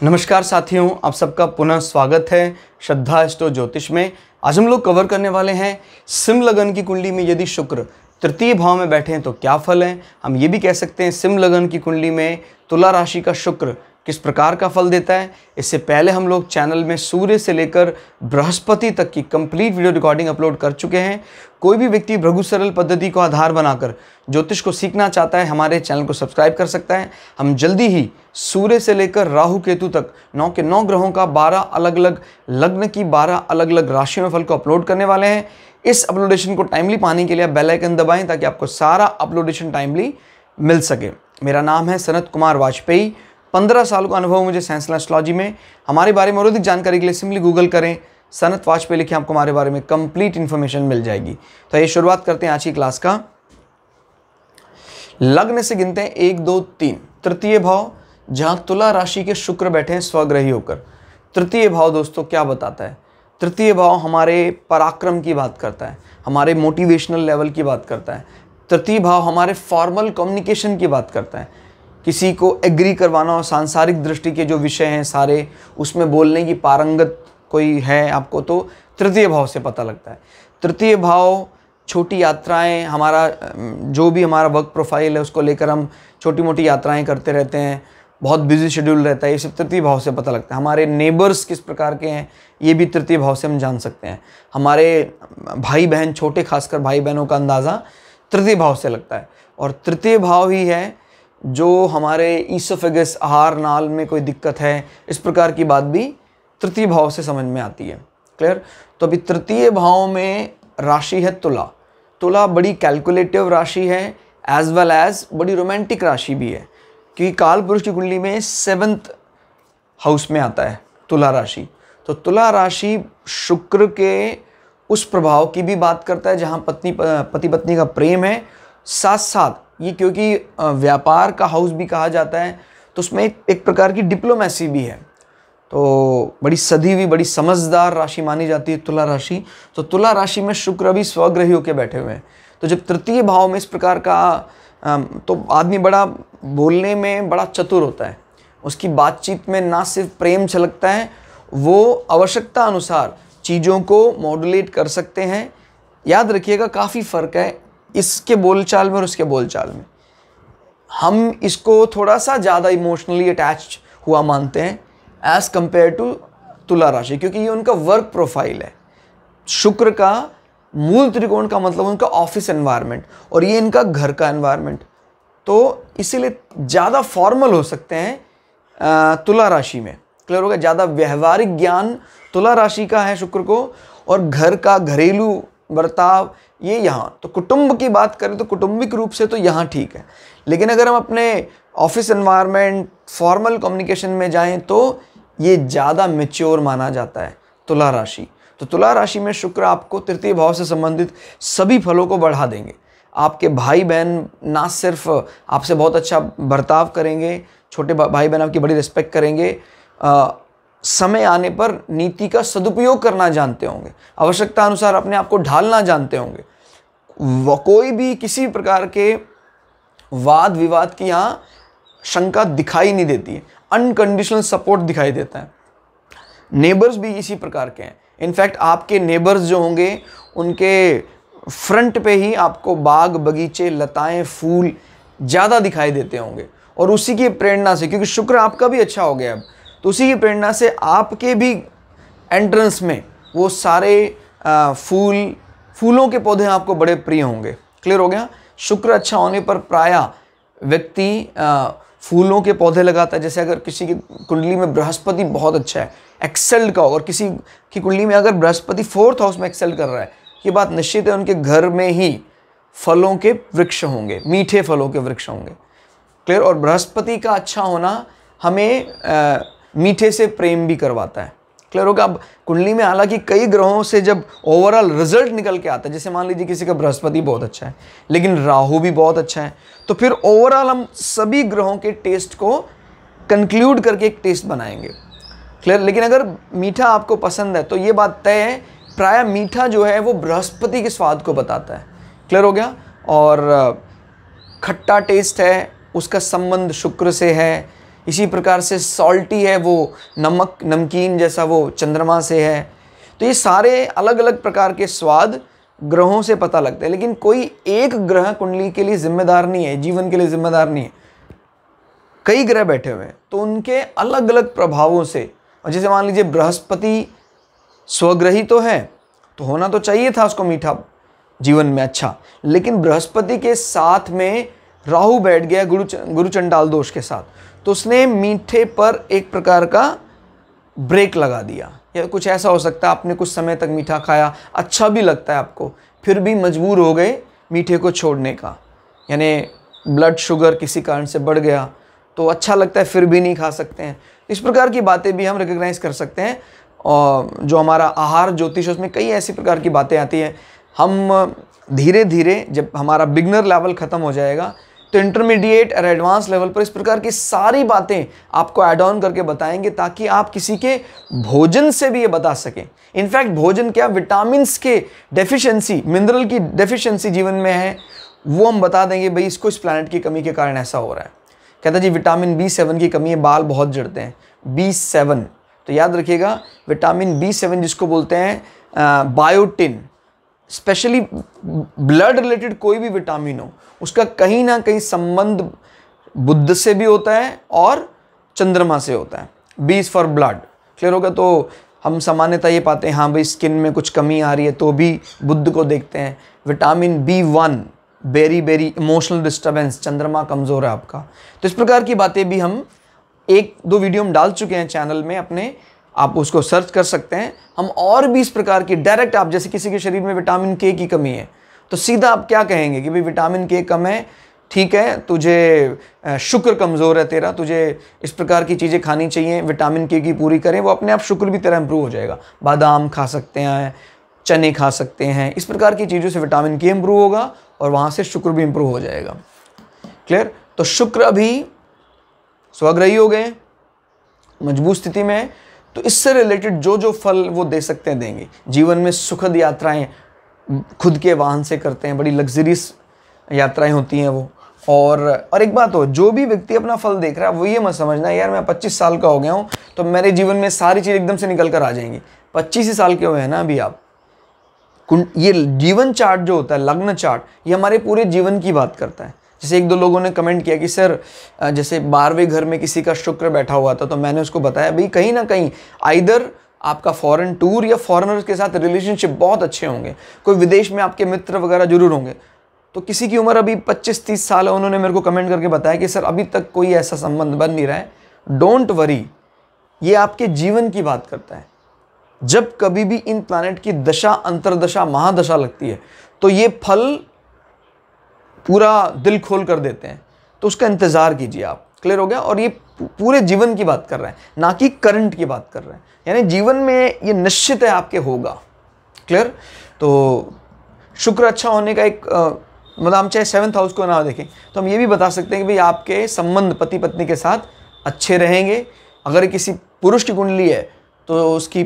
नमस्कार साथियों, आप सबका पुनः स्वागत है श्रद्धा एस्ट्रो ज्योतिष में। आज हम लोग कवर करने वाले हैं सिंह लगन की कुंडली में यदि शुक्र तृतीय भाव में बैठे हैं तो क्या फल है। हम ये भी कह सकते हैं सिंह लगन की कुंडली में तुला राशि का शुक्र किस प्रकार का फल देता है। इससे पहले हम लोग चैनल में सूर्य से लेकर बृहस्पति तक की कंप्लीट वीडियो रिकॉर्डिंग अपलोड कर चुके हैं। कोई भी व्यक्ति भृगु सरल पद्धति को आधार बनाकर ज्योतिष को सीखना चाहता है, हमारे चैनल को सब्सक्राइब कर सकता है। हम जल्दी ही सूर्य से लेकर राहु केतु तक 9 के 9 ग्रहों का 12 अलग अलग लग्न की 12 अलग अलग राशियों में फल को अपलोड करने वाले हैं। इस अपलोडेशन को टाइमली पाने के लिए बेल आइकन दबाएं ताकि आपको सारा अपलोडेशन टाइमली मिल सके। मेरा नाम है सनत कुमार वाजपेयी। 15 साल का अनुभव मुझे साइंस एस्ट्रोलॉजी में। हमारे बारे में और अधिक जानकारी के लिए सिंपली गूगल करें, सनत वाजपेयी लिखें, आपको हमारे बारे में कंप्लीट इन्फॉर्मेशन मिल जाएगी। तो ये शुरुआत करते हैं आज की क्लास का। लग्न से गिनते हैं 1, 2, 3। तृतीय भाव जहां तुला राशि के शुक्र बैठे हैं स्वग्रही होकर। तृतीय भाव दोस्तों क्या बताता है? तृतीय भाव हमारे पराक्रम की बात करता है, हमारे मोटिवेशनल लेवल की बात करता है। तृतीय भाव हमारे फॉर्मल कम्युनिकेशन की बात करता है। किसी को एग्री करवाना और सांसारिक दृष्टि के जो विषय हैं सारे, उसमें बोलने की पारंगत कोई है आपको तो तृतीय भाव से पता लगता है। तृतीय भाव छोटी यात्राएं, हमारा जो भी हमारा वर्क प्रोफाइल है उसको लेकर हम छोटी मोटी यात्राएं करते रहते हैं, बहुत बिजी शेड्यूल रहता है, ये सब तृतीय भाव से पता लगता है। हमारे नेबर्स किस प्रकार के हैं ये भी तृतीय भाव से हम जान सकते हैं। हमारे भाई बहन, छोटे खासकर भाई बहनों का अंदाज़ा तृतीय भाव से लगता है। और तृतीय भाव ही है जो हमारे ईसोफेगस, आहार नाल में कोई दिक्कत है, इस प्रकार की बात भी तृतीय भाव से समझ में आती है। क्लियर? तो अभी तृतीय भाव में राशि है तुला। तुला बड़ी कैलकुलेटिव राशि है एज वेल एज बड़ी रोमांटिक राशि भी है, क्योंकि काल पुरुष की कुंडली में 7th हाउस में आता है तुला राशि। तो तुला राशि शुक्र के उस प्रभाव की भी बात करता है जहाँ पति पत्नी का प्रेम है। साथ साथ ये क्योंकि व्यापार का हाउस भी कहा जाता है तो उसमें एक प्रकार की डिप्लोमेसी भी है। तो बड़ी सधी हुई, बड़ी समझदार राशि मानी जाती है तुला राशि। तो तुला राशि में शुक्र अभी स्वग्रही होकर बैठे हुए हैं। तो जब तृतीय भाव में इस प्रकार का तो आदमी बड़ा बोलने में बड़ा चतुर होता है। उसकी बातचीत में ना सिर्फ प्रेम छलकता है, वो आवश्यकता अनुसार चीज़ों को मॉड्यूलेट कर सकते हैं। याद रखिएगा काफ़ी फ़र्क है इसके बोलचाल में और उसके बोलचाल में। हम इसको थोड़ा सा ज़्यादा इमोशनली अटैच हुआ मानते हैं एज़ कंपेयर टू तुला राशि, क्योंकि ये उनका वर्क प्रोफाइल है। शुक्र का मूल त्रिकोण का मतलब उनका ऑफिस एनवायरनमेंट और ये इनका घर का एनवायरनमेंट, तो इसीलिए ज़्यादा फॉर्मल हो सकते हैं तुला राशि में। क्लियर होगा? ज़्यादा व्यवहारिक ज्ञान तुला राशि का है शुक्र को, और घर का घरेलू बर्ताव ये यहाँ। तो कुटुंब की बात करें तो कुटुंबिक रूप से तो यहाँ ठीक है, लेकिन अगर हम अपने ऑफिस एनवायरनमेंट, फॉर्मल कम्युनिकेशन में जाएं तो ये ज़्यादा मैच्योर माना जाता है तुला राशि। तो तुला राशि में शुक्र आपको तृतीय भाव से संबंधित सभी फलों को बढ़ा देंगे। आपके भाई बहन ना सिर्फ आपसे बहुत अच्छा बर्ताव करेंगे, छोटे भाई बहन आपकी बड़ी रिस्पेक्ट करेंगे, समय आने पर नीति का सदुपयोग करना जानते होंगे, आवश्यकता अनुसार अपने आप को ढालना जानते होंगे। कोई भी किसी प्रकार के वाद विवाद की यहाँ शंका दिखाई नहीं देती है, अनकंडीशनल सपोर्ट दिखाई देता है। नेबर्स भी इसी प्रकार के हैं। इनफैक्ट आपके नेबर्स जो होंगे उनके फ्रंट पे ही आपको बाग बगीचे, लताएं, फूल ज़्यादा दिखाई देते होंगे, और उसी की प्रेरणा से, क्योंकि शुक्र आपका भी अच्छा हो गया अब, तो उसी की प्रेरणा से आपके भी एंट्रेंस में वो सारे फूलों के पौधे आपको बड़े प्रिय होंगे। क्लियर हो गया? शुक्र अच्छा होने पर प्रायः व्यक्ति फूलों के पौधे लगाता है। जैसे अगर किसी की कुंडली में बृहस्पति बहुत अच्छा है, एक्सेल्ड का हो, और किसी की कुंडली में अगर बृहस्पति 4th हाउस में एक्सेल्ड कर रहा है, ये बात निश्चित है उनके घर में ही फलों के वृक्ष होंगे, मीठे फलों के वृक्ष होंगे। क्लियर? और बृहस्पति का अच्छा होना हमें मीठे से प्रेम भी करवाता है। क्लियर होगा? अब कुंडली में हालांकि कई ग्रहों से जब ओवरऑल रिजल्ट निकल के आता है, जैसे मान लीजिए किसी का बृहस्पति बहुत अच्छा है लेकिन राहु भी बहुत अच्छा है, तो फिर ओवरऑल हम सभी ग्रहों के टेस्ट को कंक्लूड करके एक टेस्ट बनाएंगे। क्लियर? लेकिन अगर मीठा आपको पसंद है तो ये बात तय है, प्रायः मीठा जो है वो बृहस्पति के स्वाद को बताता है। क्लियर हो गया? और खट्टा टेस्ट है उसका संबंध शुक्र से है, इसी प्रकार से सॉल्टी है वो नमक नमकीन जैसा वो चंद्रमा से है। तो ये सारे अलग अलग प्रकार के स्वाद ग्रहों से पता लगते हैं, लेकिन कोई एक ग्रह कुंडली के लिए जिम्मेदार नहीं है, जीवन के लिए जिम्मेदार नहीं है। कई ग्रह बैठे हुए हैं तो उनके अलग अलग प्रभावों से, और जैसे मान लीजिए बृहस्पति स्वग्रही तो है, तो होना तो चाहिए था उसको मीठा जीवन में अच्छा, लेकिन बृहस्पति के साथ में राहु बैठ गया गुरु चंडाल दोष के साथ, तो उसने मीठे पर एक प्रकार का ब्रेक लगा दिया। या कुछ ऐसा हो सकता है आपने कुछ समय तक मीठा खाया, अच्छा भी लगता है आपको, फिर भी मजबूर हो गए मीठे को छोड़ने का, यानी ब्लड शुगर किसी कारण से बढ़ गया तो अच्छा लगता है फिर भी नहीं खा सकते हैं। इस प्रकार की बातें भी हम रिकग्नाइज कर सकते हैं। और जो हमारा आहार ज्योतिष उसमें कई ऐसी प्रकार की बातें आती हैं। हम धीरे धीरे जब हमारा बिगनर लेवल ख़त्म हो जाएगा तो इंटरमीडिएट और एडवांस लेवल पर इस प्रकार की सारी बातें आपको ऐड ऑन करके बताएंगे, ताकि आप किसी के भोजन से भी ये बता सकें। इनफैक्ट भोजन क्या, विटामिन्स के डेफिशिएंसी, मिनरल की डेफिशिएंसी जीवन में है, वो हम बता देंगे भाई इसको इस प्लैनेट की कमी के कारण ऐसा हो रहा है। कहता जी विटामिन B7 की कमी है, बाल बहुत झड़ते हैं। B7 तो याद रखिएगा, विटामिन B7 जिसको बोलते हैं बायोटिन, स्पेशली ब्लड रिलेटेड कोई भी विटामिन हो उसका कहीं ना कहीं संबंध बुध से भी होता है और चंद्रमा से होता है। B is for blood, clear होगा। तो हम सामान्यतः ये पाते हैं हाँ भाई स्किन में कुछ कमी आ रही है तो भी बुध को देखते हैं। Vitamin B1 very very emotional disturbance, चंद्रमा कमज़ोर है आपका। तो इस प्रकार की बातें भी हम एक दो वीडियो हम डाल चुके हैं चैनल में अपने, आप उसको सर्च कर सकते हैं। हम और भी इस प्रकार की डायरेक्ट, आप जैसे किसी के शरीर में विटामिन K की कमी है तो सीधा आप क्या कहेंगे कि भाई विटामिन K कम है, ठीक है, तुझे शुक्र कमज़ोर है तेरा, तुझे इस प्रकार की चीज़ें खानी चाहिए, विटामिन K की पूरी करें, वो अपने आप शुक्र भी तेरा इंप्रूव हो जाएगा। बादाम खा सकते हैं, चने खा सकते हैं, इस प्रकार की चीज़ों से विटामिन K इंप्रूव होगा और वहाँ से शुक्र भी इंप्रूव हो जाएगा। क्लियर। तो शुक्र अभी स्वग्रही हो गए, मजबूत स्थिति में है, तो इससे रिलेटेड जो जो फल वो दे सकते हैं देंगे। जीवन में सुखद यात्राएं खुद के वाहन से करते हैं, बड़ी लग्जरियस यात्राएं होती हैं वो। और एक बात हो, जो भी व्यक्ति अपना फल देख रहा है वो ये मत समझना यार मैं 25 साल का हो गया हूँ तो मेरे जीवन में सारी चीज़ एकदम से निकल कर आ जाएंगी। 25 ही साल के हुए हैं ना अभी आप। ये जीवन चार्ट जो होता है, लग्न चार्ट, ये हमारे पूरे जीवन की बात करता है। जैसे एक दो लोगों ने कमेंट किया कि सर जैसे 12वें घर में किसी का शुक्र बैठा हुआ था, तो मैंने उसको बताया भाई कहीं ना कहीं आइदर आपका फॉरेन टूर या फॉरेनर्स के साथ रिलेशनशिप बहुत अच्छे होंगे, कोई विदेश में आपके मित्र वगैरह जरूर होंगे। तो किसी की उम्र अभी 25-30 साल है, उन्होंने मेरे को कमेंट करके बताया कि सर अभी तक कोई ऐसा संबंध बन नहीं रहा है। डोंट वरी, ये आपके जीवन की बात करता है। जब कभी भी इन प्लैनेट की दशा, अंतरदशा, महादशा लगती है तो ये फल पूरा दिल खोल कर देते हैं, तो उसका इंतज़ार कीजिए आप। क्लियर हो गया। और ये पूरे जीवन की बात कर रहे हैं, ना कि करंट की बात कर रहे हैं, यानी जीवन में ये निश्चित है आपके होगा। क्लियर। तो शुक्र अच्छा होने का एक मतलब हम चाहे 7th हाउस को ना देखें तो हम ये भी बता सकते हैं कि भाई आपके संबंध पति पत्नी के साथ अच्छे रहेंगे। अगर किसी पुरुष की कुंडली है तो उसकी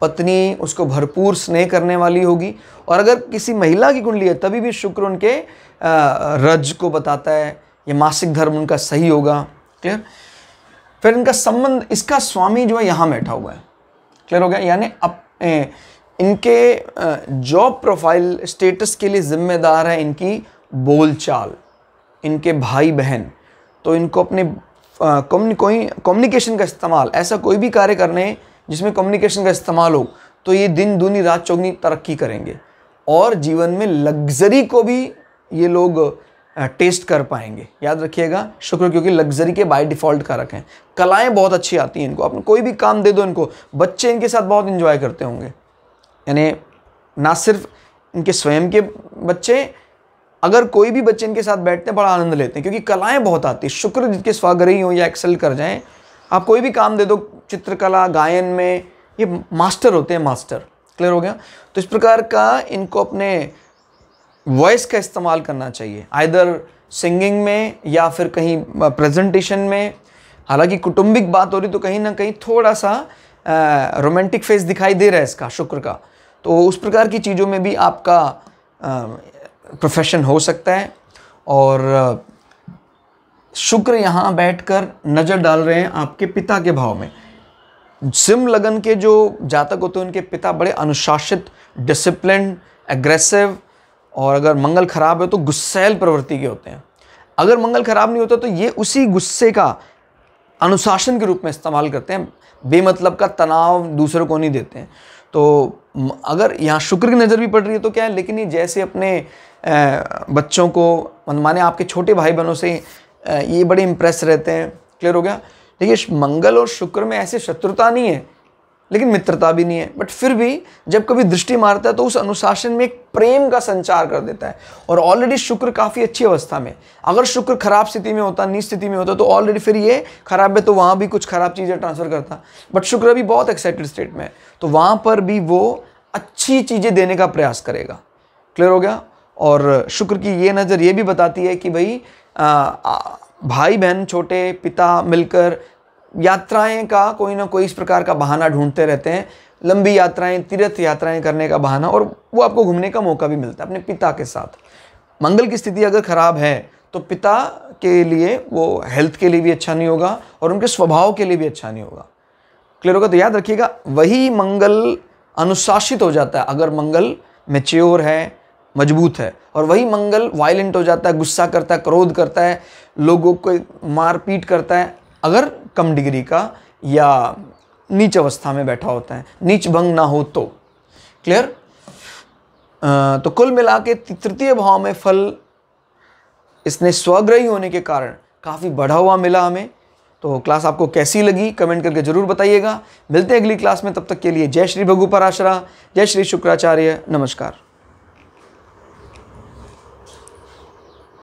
पत्नी उसको भरपूर स्नेह करने वाली होगी, और अगर किसी महिला की कुंडली है तभी भी शुक्र उनके रज को बताता है, ये मासिक धर्म उनका सही होगा। क्लियर। फिर इनका संबंध, इसका स्वामी जो है यहाँ बैठा हुआ है। क्लियर हो गया। यानी अब इनके जॉब प्रोफाइल स्टेटस के लिए जिम्मेदार है इनकी बोलचाल, इनके भाई बहन। तो इनको अपने कम्युनिकेशन का इस्तेमाल, ऐसा कोई भी कार्य करने जिसमें कम्युनिकेशन का इस्तेमाल हो तो ये दिन दूनी रात चौगनी तरक्की करेंगे, और जीवन में लग्जरी को भी ये लोग टेस्ट कर पाएंगे। याद रखिएगा शुक्र क्योंकि लग्जरी के बाय डिफ़ॉल्ट कारक हैं। कलाएं बहुत अच्छी आती हैं इनको, अपने कोई भी काम दे दो इनको, बच्चे इनके साथ बहुत एंजॉय करते होंगे। यानी ना सिर्फ इनके स्वयं के बच्चे, अगर कोई भी बच्चे इनके साथ बैठते हैं बड़ा आनंद लेते हैं, क्योंकि कलाएं बहुत आती हैं। शुक्र जिनके स्वाग्रही हो या एक्सेल कर जाएं, आप कोई भी काम दे दो, चित्रकला, गायन में ये मास्टर होते हैं, मास्टर। क्लियर हो गया। तो इस प्रकार का इनको अपने वॉइस का इस्तेमाल करना चाहिए, आइदर सिंगिंग में या फिर कहीं प्रेजेंटेशन में। हालांकि कुटुंबिक बात हो रही तो कहीं ना कहीं थोड़ा सा रोमांटिक फेस दिखाई दे रहा है इसका, शुक्र का। तो उस प्रकार की चीज़ों में भी आपका प्रोफेशन हो सकता है। और शुक्र यहाँ बैठकर नज़र डाल रहे हैं आपके पिता के भाव में। सिंह लगन के जो जातक होते हैं उनके पिता बड़े अनुशासित, डिसिप्लिन, एग्रेसिव, और अगर मंगल खराब है तो गुस्सैल प्रवृत्ति के होते हैं। अगर मंगल खराब नहीं होता तो ये उसी गुस्से का अनुशासन के रूप में इस्तेमाल करते हैं, बेमतलब का तनाव दूसरों को नहीं देते हैं। तो अगर यहाँ शुक्र की नज़र भी पड़ रही है तो क्या है, लेकिन ये जैसे अपने बच्चों को, माने आपके छोटे भाई बहनों से ये बड़े इंप्रेस रहते हैं। क्लियर हो गया? देखिए, मंगल और शुक्र में ऐसे शत्रुता नहीं है लेकिन मित्रता भी नहीं है, बट फिर भी जब कभी दृष्टि मारता है तो उस अनुशासन में एक प्रेम का संचार कर देता है। और ऑलरेडी शुक्र काफ़ी अच्छी अवस्था में, अगर शुक्र खराब स्थिति में होता, नीच स्थिति में होता, तो ऑलरेडी फिर ये खराब है तो वहाँ भी कुछ खराब चीज़ें ट्रांसफ़र करता। बट शुक्र अभी बहुत एक्साइटेड स्टेट में है तो वहाँ पर भी वो अच्छी चीज़ें देने का प्रयास करेगा। क्लियर हो गया? और शुक्र की ये नज़र ये भी बताती है कि भाई भाई बहन, छोटे पिता मिलकर यात्राएं का कोई ना कोई इस प्रकार का बहाना ढूंढते रहते हैं, लंबी यात्राएं, तीर्थ यात्राएं करने का बहाना, और वो आपको घूमने का मौका भी मिलता है अपने पिता के साथ। मंगल की स्थिति अगर खराब है तो पिता के लिए वो हेल्थ के लिए भी अच्छा नहीं होगा और उनके स्वभाव के लिए भी अच्छा नहीं होगा। क्लियर होगा? तो याद रखिएगा, वही मंगल अनुशासित हो जाता है अगर मंगल मैच्योर है, मजबूत है, और वही मंगल वायलेंट हो जाता है, गुस्सा करता है, क्रोध करता है, लोगों को मारपीट करता है अगर कम डिग्री का या नीच अवस्था में बैठा होता है, नीच भंग ना हो तो। क्लियर? तो कुल मिला के तृतीय भाव में फल इसने स्वग्रही होने के कारण काफ़ी बढ़ा हुआ मिला हमें। तो क्लास आपको कैसी लगी कमेंट करके ज़रूर बताइएगा। मिलते हैं अगली क्लास में, तब तक के लिए जय श्री भृगु पराशरा, जय श्री शुक्राचार्य, नमस्कार।